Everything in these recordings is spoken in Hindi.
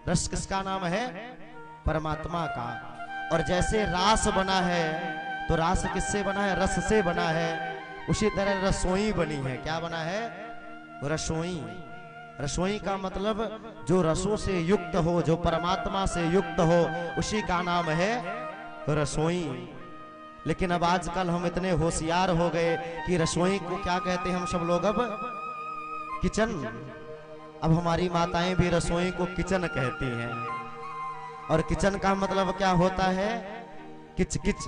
रस किसका नाम है? परमात्मा का। और जैसे रास बना है तो रास किससे बना है? रस से बना है। उसी तरह रसोई बनी है। क्या बना है? रसोई। रसोई का मतलब जो रसों से युक्त हो, जो परमात्मा से युक्त हो, उसी का नाम है रसोई। लेकिन अब आजकल हम इतने होशियार हो गए कि रसोई को क्या कहते हैं हम सब लोग? अब किचन। अब हमारी माताएं भी रसोई को किचन कहती हैं। और किचन का मतलब क्या होता है? किच किच।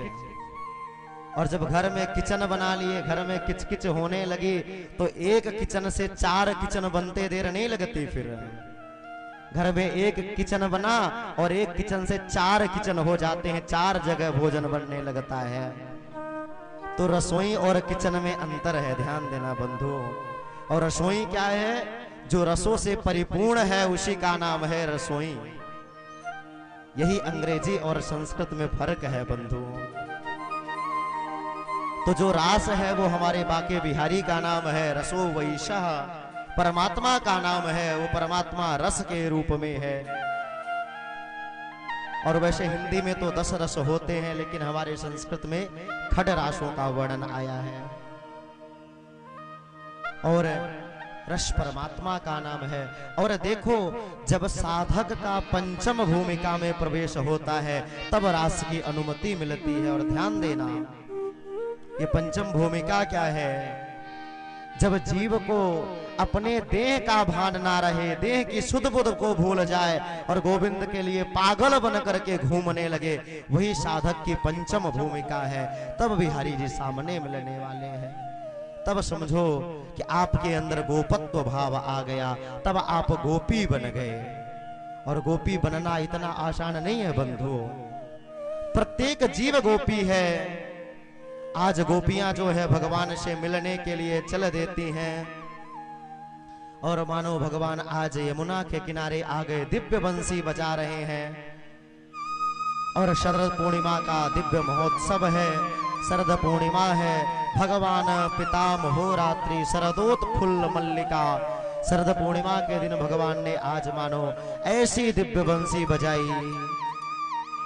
और जब घर में किचन बना लिए, घर में किच किच होने लगी, तो एक किचन से 4 किचन बनते देर नहीं लगती। फिर घर में एक किचन बना और एक किचन से 4 किचन हो जाते हैं, 4 जगह भोजन बनने लगता है। तो रसोई और किचन में अंतर है, ध्यान देना बंधु। और रसोई क्या है? जो रसों से परिपूर्ण है, उसी का नाम है रसोई। यही अंग्रेजी और संस्कृत में फर्क है बंधु। तो जो रास है वो हमारे बाके बिहारी का नाम है रसो वैशः। परमात्मा का नाम है, वो परमात्मा रस के रूप में है। और वैसे हिंदी में तो 10 रस होते हैं, लेकिन हमारे संस्कृत में खड रासों का वर्णन आया है। और रस परमात्मा का नाम है। और देखो, जब साधक का पंचम भूमिका में प्रवेश होता है तब रास की अनुमति मिलती है। और ध्यान देना, ये पंचम भूमिका क्या है? जब जीव को अपने देह का भान ना रहे, देह की सुध बुध को भूल जाए और गोविंद के लिए पागल बन करके घूमने लगे, वही साधक की पंचम भूमिका है। तब बिहारी जी सामने मिलने वाले हैं। तब समझो कि आपके अंदर गोपत्व भाव आ गया, तब आप गोपी बन गए। और गोपी बनना इतना आसान नहीं है बंधु। प्रत्येक जीव गोपी है। आज गोपियां जो है भगवान से मिलने के लिए चल देती हैं। और मानो भगवान आज यमुना के किनारे आ गए, दिव्य बंसी बजा रहे हैं। और शरद पूर्णिमा का दिव्य महोत्सव है। शरद पूर्णिमा है, भगवान पितामहो रात्रि शरदोत्फुल्ल मल्लिका। शरद पूर्णिमा के दिन भगवान ने आज मानो ऐसी दिव्य बंसी बजाई।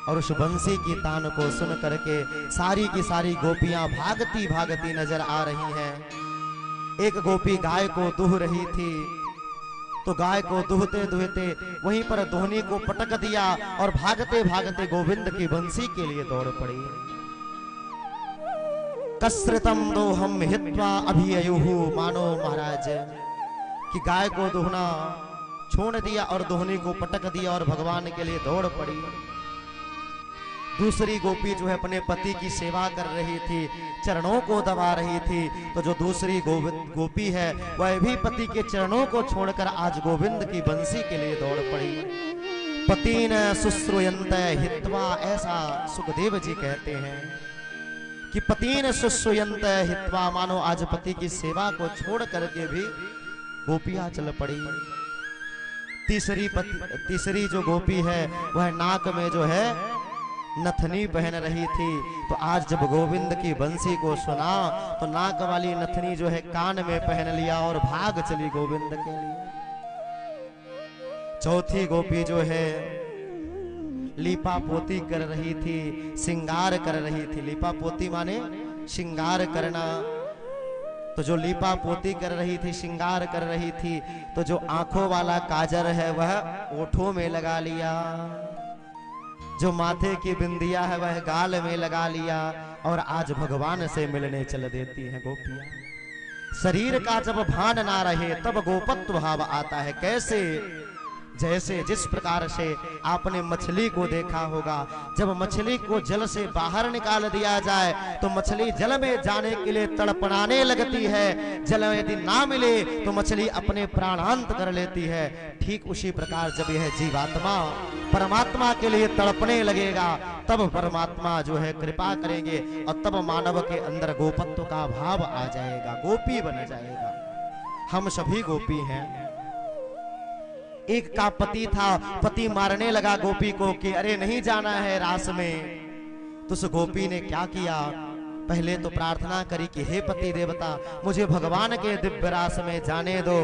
और उस बंसी की तान को सुन करके सारी की सारी गोपियां भागती भागती नजर आ रही हैं। एक गोपी गाय को दूह रही थी, तो गाय को दूहते दूहते वहीं पर दोहनी को पटक दिया और भागते भागते गोविंद की बंसी के लिए दौड़ पड़ी। कसृतम दोहम हित्वा अभिययुहु। मानो महाराज कि गाय को दूहना छोड़ दिया और दोहनी को पटक दिया और भगवान के लिए दौड़ पड़ी। दूसरी गोपी जो है अपने पति की सेवा कर रही थी, चरणों को दबा रही थी। तो जो दूसरी गोपी है वह भी पति के चरणों को छोड़कर आज गोविंद की बंसी के लिए दौड़ पड़ी। पतिन शुश्रूयन्त हित्वा, ऐसा सुखदेव जी कहते हैं कि पतिन शुश्रूयन्त हित्वा, मानो आज पति की सेवा को छोड़ करके भी गोपियां चल पड़ी। तीसरी जो गोपी है वह नाक में जो है नथनी पहन रही थी। तो आज जब गोविंद की बंसी को सुना तो नाक वाली नथनी जो है कान में पहन लिया और भाग चली गोविंद के लिए। चौथी गोपी जो है लीपा पोती कर रही थी, श्रृंगार कर रही थी। लीपा पोती माने श्रृंगार करना। तो जो लीपा पोती कर रही थी, श्रृंगार कर रही थी, तो जो आंखों वाला काजल है वह ओठों में लगा लिया, जो माथे की बिंदिया है वह गाल में लगा लिया। और आज भगवान से मिलने चल देती हैं गोपियां। शरीर का जब भान ना रहे तब गोपत्व भाव आता है। कैसे? जैसे जिस प्रकार से आपने मछली को देखा होगा, जब मछली को जल से बाहर निकाल दिया जाए तो मछली जल में जाने के लिए तड़पड़ाने लगती है। जल यदि ना मिले तो मछली अपने प्राणांत कर लेती है। ठीक उसी प्रकार जब यह जीवात्मा परमात्मा के लिए तड़पने लगेगा तब परमात्मा जो है कृपा करेंगे और तब मानव के अंदर गोपत्व का भाव आ जाएगा, गोपी बन जाएगा। हम सभी गोपी हैं। एक का पति था, पति मारने लगा गोपी को कि अरे नहीं जाना है रास में। तो उस गोपी ने क्या किया? पहले तो प्रार्थना करी कि हे पति देवता, मुझे भगवान के दिव्य रास में जाने दो।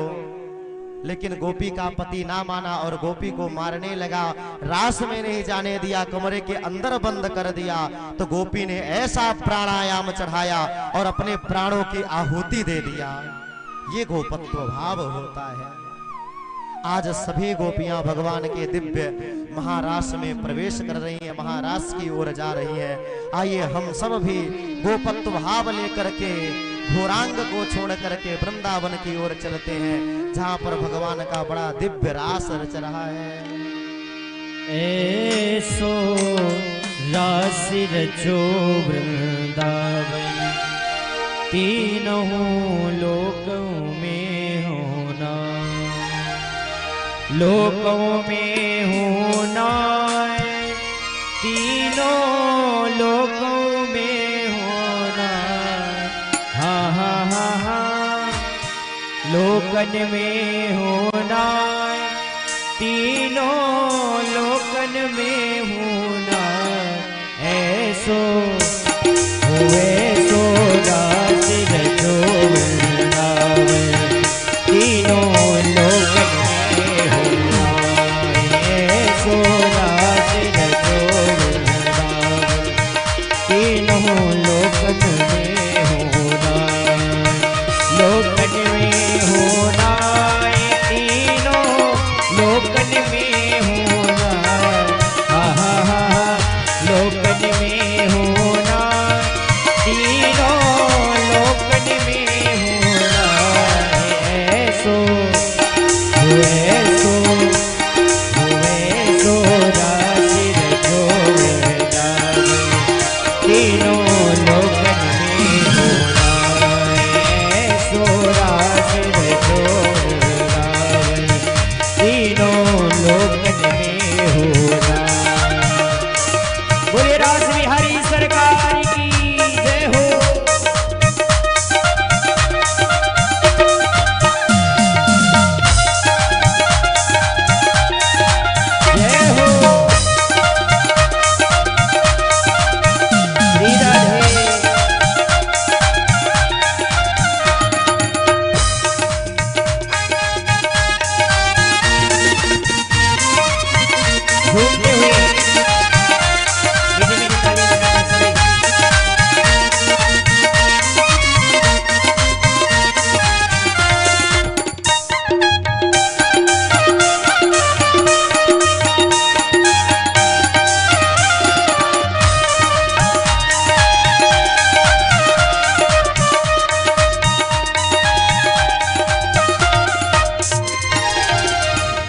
लेकिन गोपी का पति ना माना और गोपी को मारने लगा। रास में नहीं जाने दिया, कमरे के अंदर बंद कर दिया। तो गोपी ने ऐसा प्राणायाम चढ़ाया और अपने प्राणों की आहुति दे दिया। ये गोपत्व भाव होता है। आज सभी गोपियां भगवान के दिव्य महारास में प्रवेश कर रही हैं, महारास की ओर जा रही हैं। आइए हम सब भी गोपत्व भाव लेकर के घोरांग को छोड़ करके वृंदावन की ओर चलते हैं, जहां पर भगवान का बड़ा दिव्य रास रच रहा है। ऐसो रास रचो वृंदावन, तीनों लोकों में होना, लोकों में होना, तीनों लोकों में होना। हा हा हा हा, लोकन में होना, तीनों लोकन में होना। ऐसो हुए सो रास रचो वृंदावन, तीनों लोकन में होना। ऐसो रास रचो वृंदावन, तीनों लोकन में होना, लोकन में होना, तीनों लोकन में होना। हा हा हा, लोकन में होना, तीनों लोकन में होना। ऐसो हुए सो रास रचो वृंदावन, तीनों लोकन में होना। ऐसो रास रचो वृंदावन, तीनों लोकन में होना। बोले रास बिहारी सरकार की जय हो। जय हो श्री राधे। घूमते हुए बिजली की ताली बजाना सभी।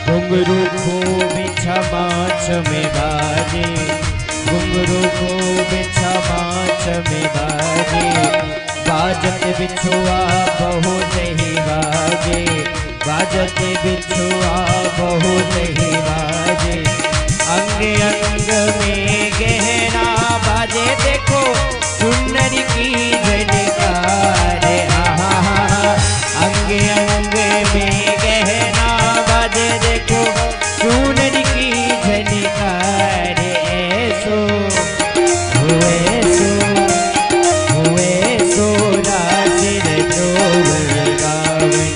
घुंघरू को बिछा माछ में बाजे, घुंघरू को बिछा माछ में बाजे। बाजत बिछुआ बहुत ही बाजे, बाजत बिछुआ बहुत ही बाजे। अंग अंग में गहना बाजे, देखो सुंदर की झनकार। आहा हा, अंग अंग में गहना बाजे, देखो सुंदर की झनकार। ऐसो हुए सो रास रचो वृंदावन,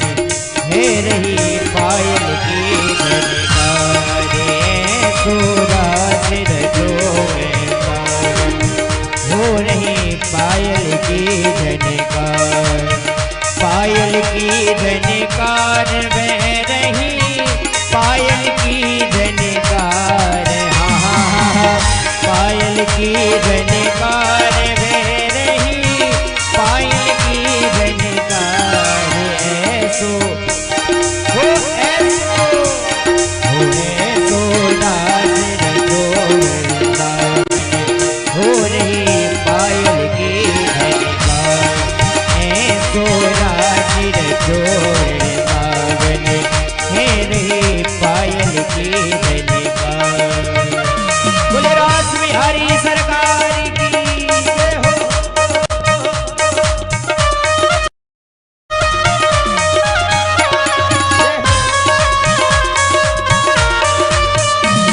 हे रही पायल की झनकार। ऐसो रास रचो वृंदावन, हो रही पायल की झनकार। पायल की झनकार बह रही, पायल की झनकार। हा हा हा, पायल की झनकार बह रही, पायल की झनकार। ऐसो हो, ऐसो रास रचो वृंदावन, हो रही पायल की झनकार। ऐसो रास रचो वृंदावन, हे रही पायल की झनकार। बोले रास बिहारी सरकार की जय हो।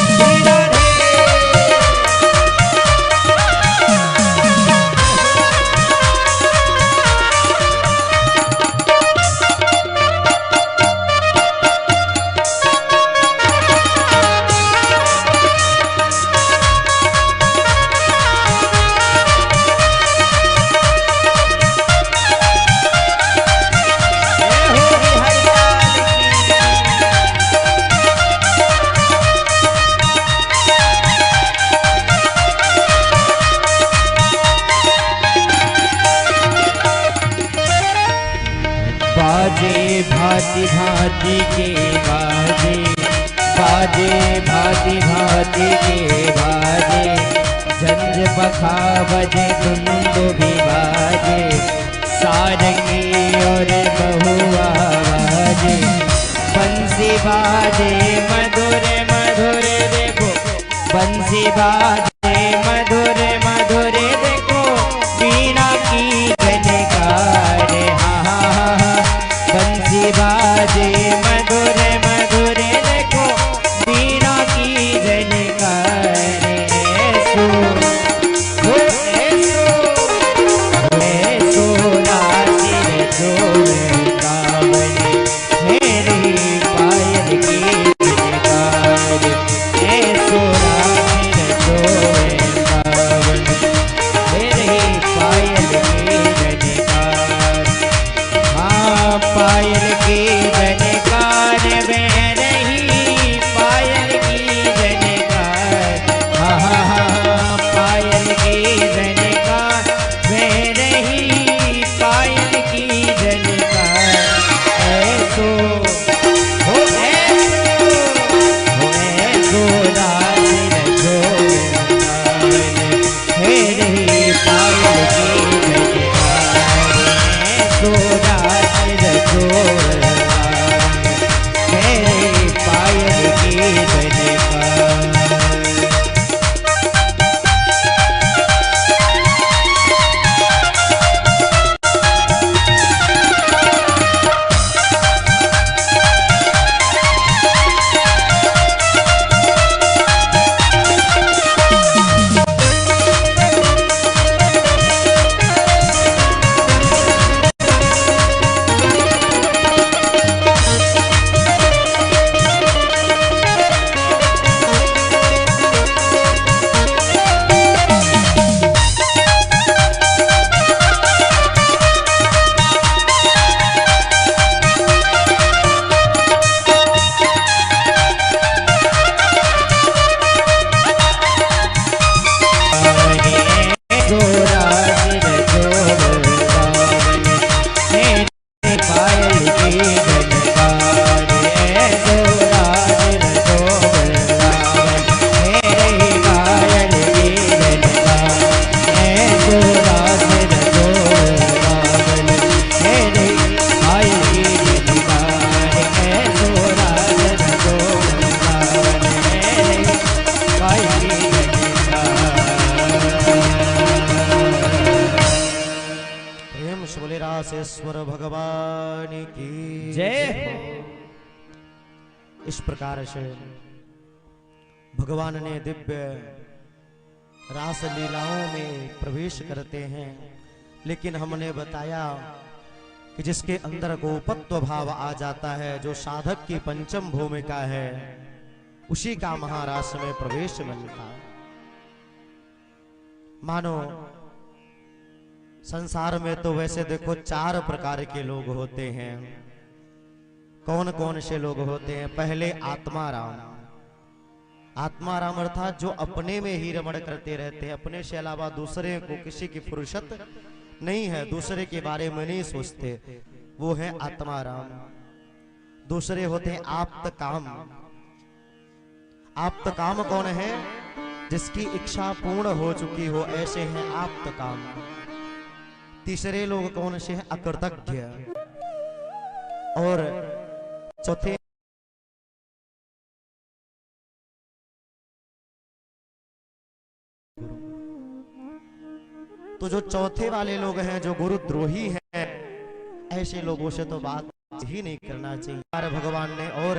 श्री राधे। बाजे भांति भांति के बाजे, झंझ पखा बजे दुंदुभी बाजे, सारंगी और बहुआ बाजे, बंसी बाजे मधुर मधुर देखो, बंसी बाजे मधुर मधुर देखो, वीणा की झनकार, हा हा हा, बंसी बाजे मधुर मधुर देखो, वीणा की झनकार। ऐसो हो ऐसो रासिर जोड़ कावन, मेरी पायल की झनकार, ऐसो रासिर जोड़ कावन, मेरी पायल की झनकार। हाँ पायल की झनकार बह रही, पायल की झनकार, हाँ हाँ हाँ पायल की झनकार बह रही, पायल की झनकार। ऐसो हो ऐसो रासिर जोड़ कावन, हे रही पायल की झनकार, ऐसो रासिर जोड़ कावन, मेरी पायल की झनकार। रासेश्वर भगवान की जय हो। इस प्रकार से भगवान ने दिव्य रास लीलाओं में प्रवेश करते हैं, लेकिन हमने बताया कि जिसके अंदर गोपत्व भाव आ जाता है, जो साधक की पंचम भूमिका है, उसी का महारास में प्रवेश मिलता। मानो संसार में तो वैसे देखो 4 प्रकार के लोग होते हैं। कौन कौन से लोग होते हैं? पहले आत्माराम। आत्माराम अर्थात जो अपने में ही रमण करते रहते हैं, अपने से अलावा दूसरे को किसी की फुर्सत नहीं है, दूसरे के बारे में नहीं सोचते, वो है आत्माराम। दूसरे होते हैं आप्त काम। आप्त काम कौन है? जिसकी इच्छा पूर्ण हो चुकी हो, ऐसे हैं आप्त काम। तीसरे लोग कौन से हैं? अकृतज्ञ। और चौथे तो जो चौथे वाले लोग हैं, जो गुरुद्रोही हैं, ऐसे लोगों से तो बात ही नहीं करना चाहिए। भगवान ने और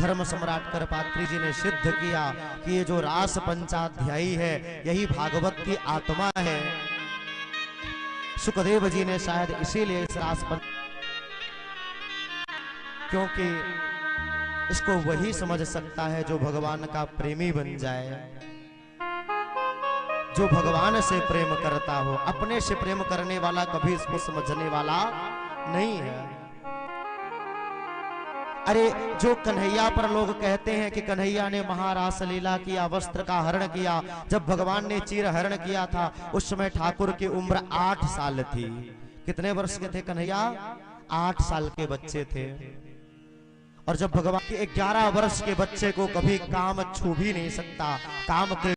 धर्म सम्राट करपात्री जी ने सिद्ध किया कि ये जो रास पंचाध्यायी है, यही भागवत की आत्मा है। सुखदेव जी ने शायद इसीलिए इस रास क्योंकि इसको वही समझ सकता है जो भगवान का प्रेमी बन जाए, जो भगवान से प्रेम करता हो। अपने से प्रेम करने वाला कभी इसको समझने वाला नहीं है। अरे जो कन्हैया पर लोग कहते हैं कि कन्हैया ने महारास लीला किया, वस्त्र का हरण किया, जब भगवान ने चीर हरण किया था उस समय ठाकुर की उम्र 8 साल थी। कितने वर्ष के थे कन्हैया? 8 साल के बच्चे थे। और जब भगवान के 11 वर्ष के बच्चे को कभी काम छू भी नहीं सकता, काम के